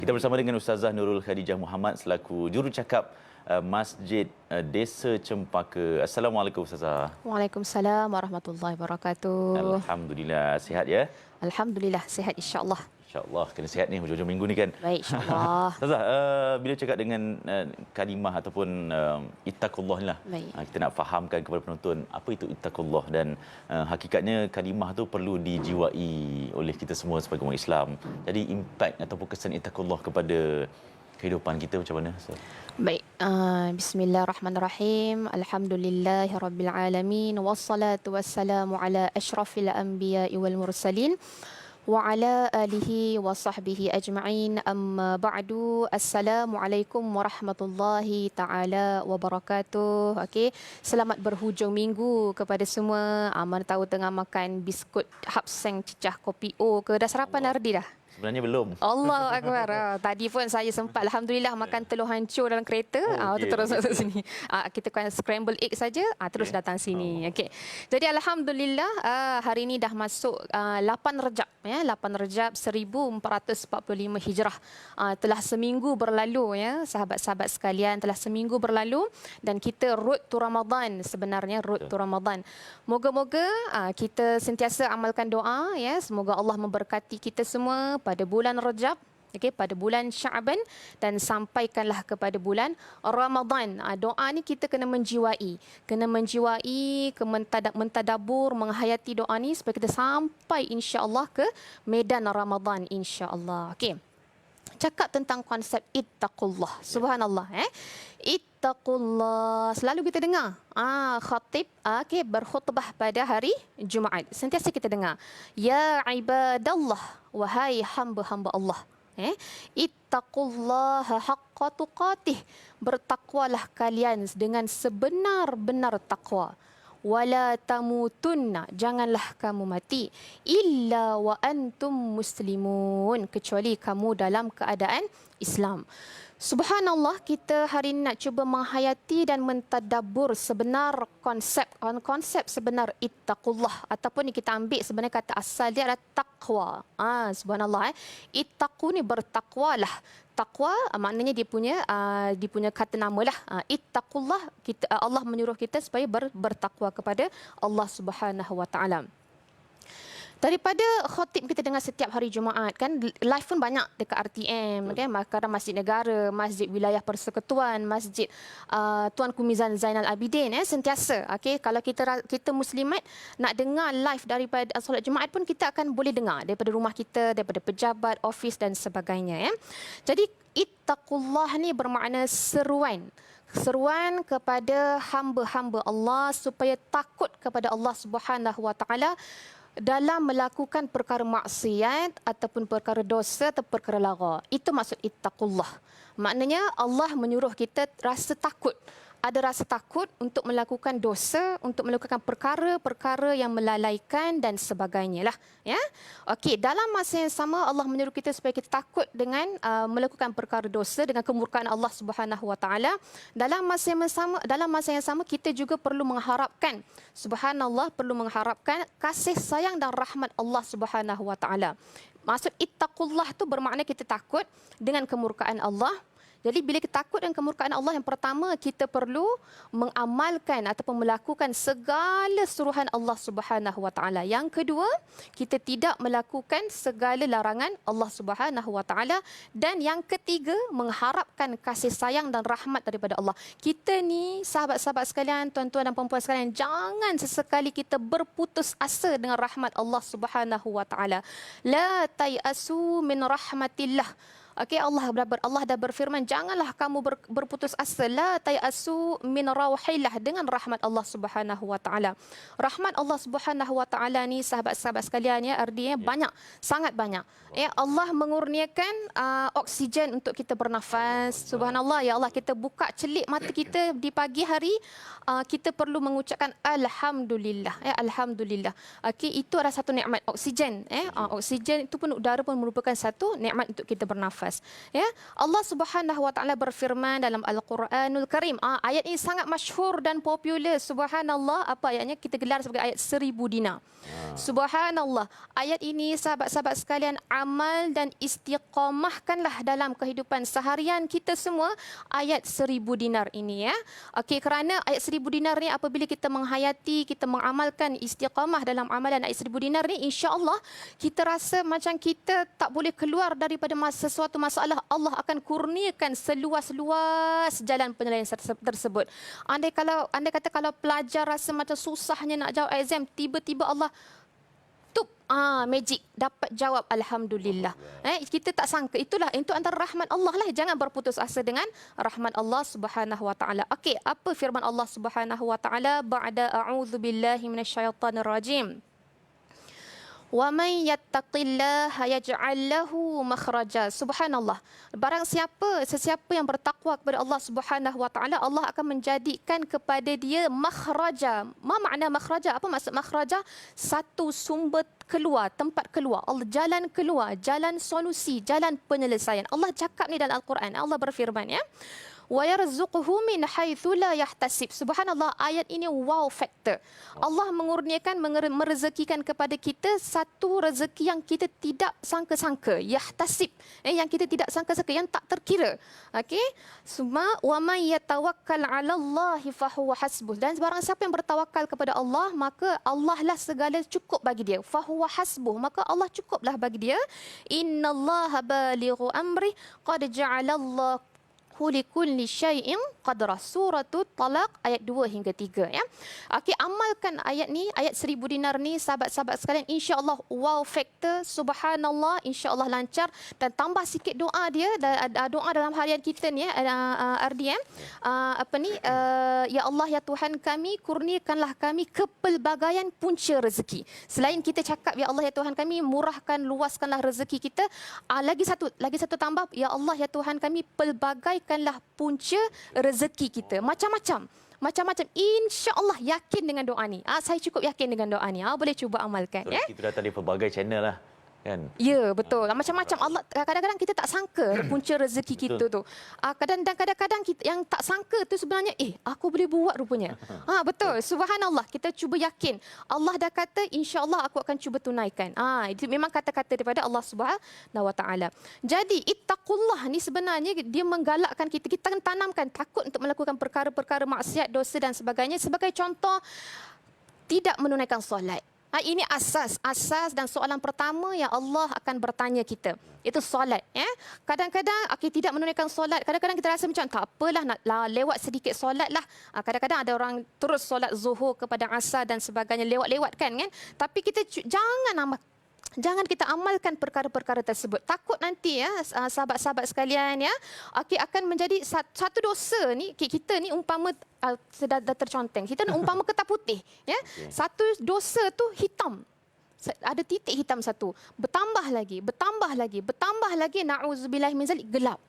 Kita bersama dengan Ustazah Nurul Khadijah Muhammad selaku jurucakap Masjid Desa Cempaka. Assalamualaikum Ustazah. Waalaikumsalam warahmatullahi wabarakatuh. Alhamdulillah, sihat ya? Alhamdulillah sihat insya-Allah. InsyaAllah, kena sihat ni hujung-hujung minggu ni kan? Baik insya-Allah. Ustazah, bila cakap dengan kalimah ataupun ittaqullah ni lah, kita nak fahamkan kepada penonton apa itu ittaqullah dan hakikatnya kalimah tu perlu dijiwai oleh kita semua sebagai umat Islam. Jadi impak ataupun kesan ittaqullah kepada kehidupan kita macam mana? Baik, bismillahirrahmanirrahim. Alhamdulillahirabbil alamin wassalatu wassalamu ala asyrafil anbiya'i wal mursalin wa ala alihi wa sahbihi ajma'in. Amma ba'du. Assalamualaikum warahmatullahi taala wabarakatuh. Okey, selamat berhujung minggu kepada semua. Mana tahu tengah makan biskut hapseng cicah kopi O ke, dah sarapan Ardi dah? Sebenarnya belum. Allahu akbar. Tadi pun saya sempat alhamdulillah makan telur hancur dalam kereta. Terus masuk sini. Kita kan scramble egg saja, terus datang sini. Okey. Jadi alhamdulillah hari ini dah masuk 8 Rejab ya, 8 Rejab 1445 Hijrah. Telah seminggu berlalu ya, sahabat-sahabat sekalian, telah seminggu berlalu dan kita road to Ramadan sebenarnya, road to Ramadan. Moga-moga kita sentiasa amalkan doa ya, semoga Allah memberkati kita semua pada bulan Rejab, okey, pada bulan Syaban dan sampaikanlah kepada bulan Ramadan. Doa ni kita kena menjiwai, mentadabur, menghayati doa ni supaya kita sampai insya-Allah ke medan Ramadan insya-Allah. Okey. Cakap tentang konsep ittaqullah. Subhanallah Ittaqullah. Selalu kita dengar khatib berkhutbah pada hari Jumaat. Sentiasa kita dengar, ya ibadallah, wahai hamba-hamba Allah. Ittaqullaha haqqa tuqatih. Bertakwalah kalian dengan sebenar-benar takwa. Wala tamutunna, janganlah kamu mati, illa wa antum muslimun, kecuali kamu dalam keadaan Islam. Subhanallah, kita hari ini nak cuba menghayati dan mentadabbur sebenar konsep sebenar ittaqullah, ataupun ni kita ambil sebenarnya kata asal dia adalah taqwa. Subhanallah, ittaqu ni bertakwalah. Takwa maknanya dia punya kata namalah. Ittaqullah, Allah menyuruh kita supaya bertakwa kepada Allah Subhanahu wa taala. Daripada khotib kita dengar setiap hari Jumaat kan, live pun banyak dekat RTM kan, kadang Masjid Negara, Masjid Wilayah Persekutuan, Masjid Tuanku Mizan Zainal Abidin sentiasa. Okey, kalau kita muslimat nak dengar live daripada solat Jumaat pun kita akan boleh dengar daripada rumah kita, daripada pejabat, office dan sebagainya ya. Jadi ittaqullah ni bermakna seruan kepada hamba-hamba Allah supaya takut kepada Allah Subhanahu wa taala dalam melakukan perkara maksiat ataupun perkara dosa atau perkara lara. Itu maksud ittaqullah. Maknanya Allah menyuruh kita rasa takut. Ada rasa takut untuk melakukan dosa, untuk melakukan perkara-perkara yang melalaikan dan sebagainya lah. Ya? Okey, dalam masa yang sama Allah menyuruh kita supaya kita takut dengan melakukan perkara dosa dengan kemurkaan Allah Subhanahu wa taala. Dalam masa yang sama kita juga perlu mengharapkan, subhanallah, perlu mengharapkan kasih sayang dan rahmat Allah Subhanahu wa taala. Maksud ittaqullah tu bermakna kita takut dengan kemurkaan Allah. Jadi bila kita takut dengan kemurkaan Allah, yang pertama kita perlu mengamalkan ataupun melakukan segala suruhan Allah Subhanahu wa taala. Yang kedua, kita tidak melakukan segala larangan Allah Subhanahu wa taala, dan yang ketiga mengharapkan kasih sayang dan rahmat daripada Allah. Kita ni sahabat-sahabat sekalian, tuan-tuan dan puan-puan sekalian, jangan sesekali kita berputus asa dengan rahmat Allah Subhanahu wa taala. La tayasu min rahmatillah. Okey, Allah dah berfirman, janganlah kamu berputus asa, la tayasu min rauhillah, dengan rahmat Allah Subhanahu wa taala. Rahmat Allah Subhanahu wa taala ni sahabat-sahabat sekalian ya, artinya banyak, sangat banyak. Ya, Allah mengurniakan oksigen untuk kita bernafas. Subhanallah, ya Allah, kita buka celik mata kita di pagi hari, kita perlu mengucapkan alhamdulillah. Ya, alhamdulillah. Okey, itu adalah satu nikmat oksigen. Oksigen itu pun, udara pun merupakan satu nikmat untuk kita bernafas. jelas. Ya, Allah Subhanahu wa taala berfirman dalam Al-Quranul Karim. Ayat ini sangat masyhur dan popular. Subhanallah, apa ayatnya? Kita gelar sebagai ayat 1000 dinar. Subhanallah. Ayat ini sahabat-sahabat sekalian, amal dan istiqamahkanlah dalam kehidupan seharian kita semua ayat 1000 dinar ini ya. Okey, kerana ayat 1000 dinar ni apabila kita menghayati, kita mengamalkan istiqamah dalam amalan ayat 1000 dinar ni, insya-Allah kita rasa macam kita tak boleh keluar daripada sesuatu masalah. Allah akan kurniakan seluas-luas jalan penyelesaian tersebut. Andai kata kalau pelajar rasa macam susahnya nak jawab exam, tiba-tiba Allah magic dapat jawab, alhamdulillah. Kita tak sangka, itu antara rahmat Allah lah. Jangan berputus asa dengan rahmat Allah Subhanahu wa taala. Okey, apa firman Allah Subhanahu wa taala ba'da a'udzubillahi minasyaitonir rajim. Wa may yattaqillaha yaj'al lahu makhraja. Subhanallah. Barang sesiapa yang bertakwa kepada Allah Subhanahu wa taala, Allah akan menjadikan kepada dia makhraja. Ma makna makhraja? Apa maksud makhraja? Satu sumber keluar, tempat keluar. Allah jalan keluar, jalan solusi, jalan penyelesaian. Allah cakap ni dalam Al-Quran. Allah berfirman ya. Wa yarzuquhu min haitsu la yahtasib. Subhanallah, ayat ini wow factor. Allah mengurniakan, merezekikan kepada kita satu rezeki yang kita tidak sangka-sangka, yahtasib, yang kita tidak sangka-sangka, yang tak terkira. Okey? Summa wa may yatawakkal 'ala Allah fa huwa hasbuh. Dan barang siapa yang bertawakal kepada Allah, maka Allah lah segala cukup bagi dia. Fa huwa hasbuh, maka Allah cukuplah bagi dia. Innallaha balighu amri qad ja'ala Allah likulli syai'in qadra. Suratul Talaq ayat 2 hingga 3 ya. Okey, amalkan ayat ni, ayat 1000 dinar ni sahabat-sahabat sekalian, insya-Allah wow factor, subhanallah, insya-Allah lancar. Dan tambah sikit doa dia, doa dalam harian kita ni RDM. Ya Allah ya Tuhan kami, kurniakanlah kami kepelbagaian punca rezeki. Selain kita cakap ya Allah ya Tuhan kami, murahkan, luaskanlah rezeki kita, lagi satu tambah, ya Allah ya Tuhan kami, pelbagaikanlah punca rezeki kita. Macam-macam. Insya-Allah yakin dengan doa ni. Saya cukup yakin dengan doa ni. Boleh cuba amalkan. So, kita dah tadi pelbagai channel lah. Kan? Ya, betul. Macam-macam. Allah kadang-kadang kita tak sangka punca rezeki kita tu. Kadang-kadang kita yang tak sangka tu sebenarnya aku boleh buat rupanya. Betul. Subhanallah. Kita cuba yakin. Allah dah kata insya-Allah aku akan cuba tunaikan. Itu memang kata-kata daripada Allah Subhanahu wa taala. Jadi ittaqullah ni sebenarnya dia menggalakkan kita akan tanamkan takut untuk melakukan perkara-perkara maksiat, dosa dan sebagainya. Sebagai contoh, tidak menunaikan solat. Ini asas dan soalan pertama yang Allah akan bertanya kita. Itu solat. Kadang-kadang tidak menunaikan solat. Kadang-kadang kita rasa macam tak apalah, nak lewat sedikit solat lah. Kadang-kadang ada orang terus solat zuhur kepada asar dan sebagainya, lewat-lewat kan. Tapi kita jangan kita amalkan perkara-perkara tersebut. Takut nanti sahabat-sahabat sekalian akan menjadi satu dosa ni, kita ni umpama dah terconteng. Kita ni umpama kertas putih Okay. Satu dosa tu hitam. Ada titik hitam satu. Bertambah lagi na'udzubillahi min zalik, gelap.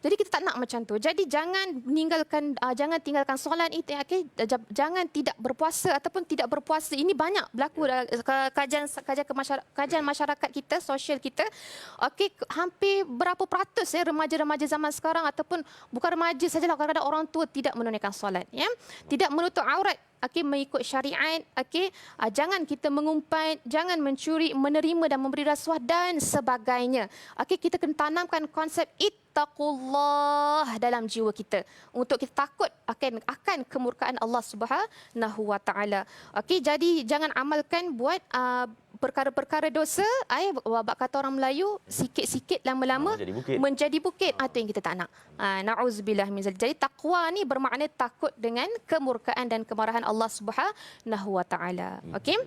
Jadi kita tak nak macam tu. Jadi jangan tinggalkan solat itu. Jangan tidak berpuasa ataupun tidak berpuasa. Ini banyak berlaku kajian masyarakat kita, sosial kita. Hampir berapa peratus remaja-remaja zaman sekarang ataupun bukan remaja sajalah, kadang-kadang orang tua tidak menunaikan solat. Tidak menutup aurat. Mengikut syariat. Jangan kita mengumpat, jangan mencuri, menerima dan memberi rasuah dan sebagainya. Kita kena tanamkan konsep ittaqullah dalam jiwa kita untuk kita takut akan kemurkaan Allah Subhanahu wa taala. Jadi jangan amalkan buat perkara-perkara dosa, kata orang Melayu, sikit-sikit lama-lama menjadi bukit. Itu yang kita tak nak. Na'udzubillah min zalik. Jadi takwa ni bermakna takut dengan kemurkaan dan kemarahan Allah Subhanahu wa taala. Okey?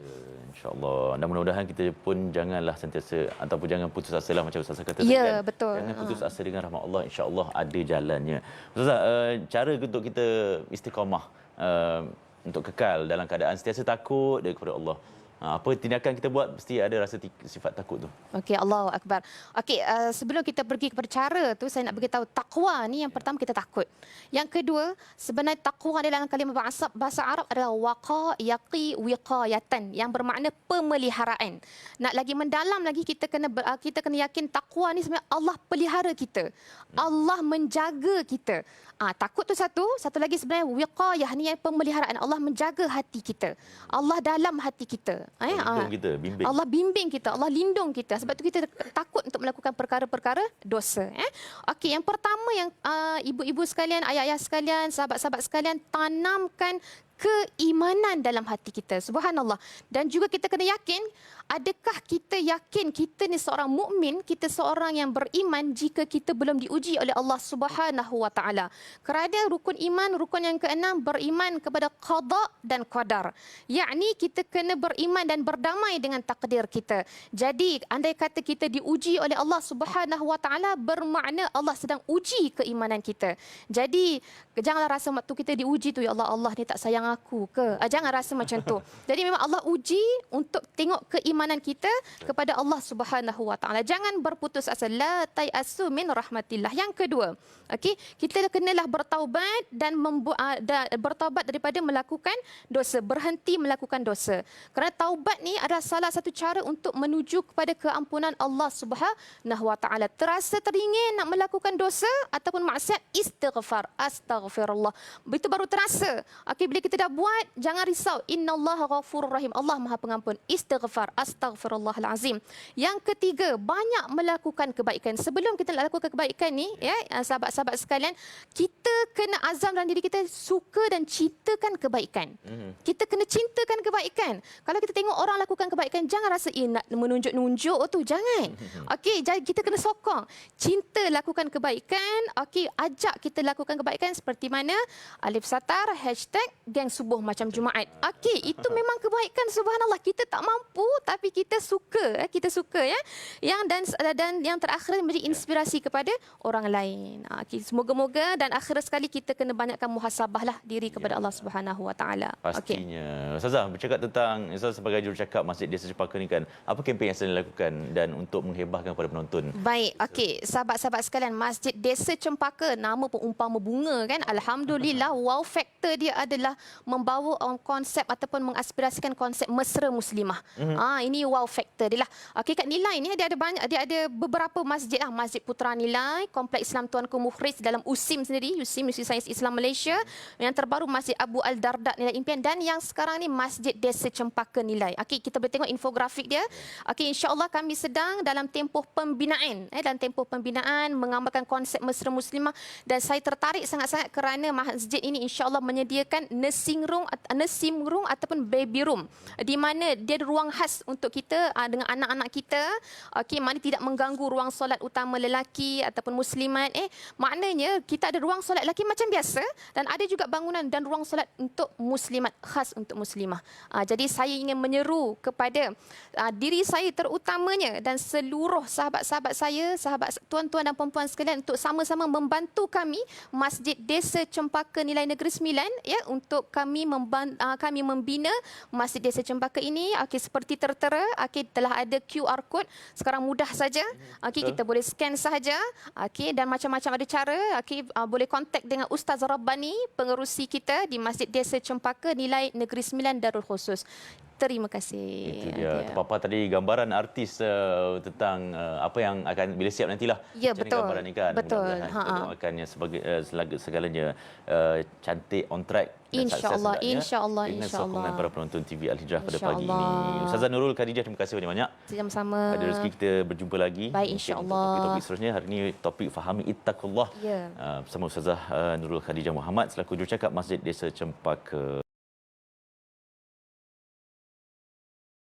Insya-Allah. Dan mudah-mudahan kita pun janganlah sentiasa ataupun jangan putus asa lah, macam Ustaz kata tadi. Kan? Betul. Jangan putus asa dengan rahmat Allah. Insya-Allah ada jalannya. Ustaz, cara untuk kita istiqamah untuk kekal dalam keadaan sentiasa takut kepada Allah. Apa tindakan kita buat mesti ada rasa sifat takut tu. Okey, Allahu Akbar. Okey, sebelum kita pergi kepada cara tu, saya nak beritahu takwa ni yang pertama kita takut. Yang kedua, sebenarnya takwa dalam kalimah bahasa Arab adalah waqa, yaqi, wiqayatan yang bermakna pemeliharaan. Nak lagi mendalam lagi kita kena yakin takwa ni sebenarnya Allah pelihara kita. Allah menjaga kita. Takut tu satu lagi sebenarnya wiqayah ni yang pemeliharaan. Allah menjaga hati kita. Allah dalam hati kita. Lindung kita, bimbing. Allah bimbing kita, Allah lindung kita. Sebab tu kita takut untuk melakukan perkara-perkara dosa. Okey, yang pertama yang ibu-ibu sekalian, ayah-ayah sekalian, sahabat-sahabat sekalian, tanamkan keimanan dalam hati kita. Subhanallah. Dan juga kita kena yakin, adakah kita yakin kita ni seorang mukmin, kita seorang yang beriman jika kita belum diuji oleh Allah Subhanahu wa taala. Kerana rukun iman, rukun yang keenam, beriman kepada qada dan qadar. Yakni kita kena beriman dan berdamai dengan takdir kita. Jadi andai kata kita diuji oleh Allah Subhanahu wa taala, bermakna Allah sedang uji keimanan kita. Jadi janganlah rasa waktu kita diuji tu, ya Allah, Allah ni tak sayang aku ke. Jangan rasa macam tu. Jadi memang Allah uji untuk tengok keimanan kita kepada Allah Subhanahu wa taala. Jangan berputus asa. La tayasu min rahmatillah. Yang kedua, okey, kita kenalah bertaubat dan bertaubat daripada melakukan dosa, berhenti melakukan dosa. Kerana taubat ni adalah salah satu cara untuk menuju kepada keampunan Allah Subhanahu wa taala. Terasa teringin nak melakukan dosa ataupun maksiat, istighfar, astaghfirullah. Itu baru terasa. Okey, bila kita dah buat, jangan risau. Innallaha ghafurur rahim. Allah Maha Pengampun. Istighfar, astaghfirullahalazim. Yang ketiga, banyak melakukan kebaikan. Sebelum kita lakukan kebaikan ni, ya, sahabat-sahabat sekalian, kita kena azam dalam diri kita suka dan cintakan kebaikan. Kita kena cintakan kebaikan. Kalau kita tengok orang lakukan kebaikan, jangan rasa nak menunjuk-nunjuk tu, jangan. Okey, jadi kita kena sokong. Cinta lakukan kebaikan. Okey, ajak kita lakukan kebaikan seperti mana Alif Satar #Geng Subuh Macam Jumaat. Okey, itu memang kebaikan, subhanallah. Kita tak mampu tapi kita suka, kita suka, ya. Dan yang terakhir menjadi inspirasi kepada orang lain. Okey, semoga-moga dan akhir sekali kita kena banyakkan muhasabahlah diri kepada Allah Subhanahu wa taala. Pastinya. Ustazah, bercakap tentang Ustazah sebagai jurucakap Masjid Desa Cempaka ni kan, apa kempen yang sedang dilakukan dan untuk menghebahkan kepada penonton? Baik, okey, sahabat-sahabat sekalian, Masjid Desa Cempaka, nama pun umpama bunga kan. Alhamdulillah, wow factor dia adalah membawa konsep ataupun mengaspirasikan konsep mesra muslimah. Ini wow factor dia lah. Okey, kat Nilai ni dia ada beberapa masjid lah. Masjid Putra Nilai, Kompleks Islam Tuanku Mukhriz dalam USIM sendiri, USIM, Universiti Sains Islam Malaysia. Yang terbaru Masjid Abu Al-Dardak Nilai Impian, dan yang sekarang ni Masjid Desa Cempaka Nilai. Okey, kita boleh tengok infografik dia. Okey, insya-Allah kami sedang dalam tempoh pembinaan, dalam tempoh pembinaan mengamalkan konsep mesra muslimah, dan saya tertarik sangat-sangat kerana masjid ini insya-Allah menyediakan nursing room ataupun baby room, di mana dia ada ruang khas untuk kita dengan anak-anak kita. Okey, mana tidak mengganggu ruang solat utama lelaki ataupun muslimat. Maknanya kita ada ruang solat lelaki macam biasa, dan ada juga bangunan dan ruang solat untuk muslimat, khas untuk muslimah. Jadi saya ingin menyeru kepada diri saya terutamanya dan seluruh sahabat-sahabat saya, sahabat tuan-tuan dan puan-puan sekalian, untuk sama-sama membantu kami Masjid Desa Cempaka Nilai Negeri Sembilan, ya, untuk kami membina Masjid Desa Cempaka ini. Okey, seperti tertera, okey, telah ada QR code. Sekarang mudah saja. Okey, kita boleh scan sahaja. Okey, dan macam-macam ada cara. Okey, boleh kontak dengan Ustaz Rabbani, pengerusi kita di Masjid Desa Cempaka Nilai Negeri Sembilan Darul Khusus. Terima kasih. Itu dia. Terpapar tadi gambaran artis tentang apa yang akan bila siap nantilah. Ya, betul. Gambaran ni kan. Betul. Doakannya sebagai segalanya cantik, on track. InsyaAllah, insyaAllah, dengan insyaAllah. sokongan para penonton TV Al-Hijrah pada pagi ini. Ustazah Nurul Khadijah, terima kasih banyak-banyak. Sama-sama. Ada rezeki kita berjumpa lagi. Baik, insyaAllah. Topik-topik seterusnya hari ini topik Fahami Ittaqullah. Ya. Bersama Ustazah Nurul Khadijah Muhammad selaku jurucakap Masjid Desa Cempaka.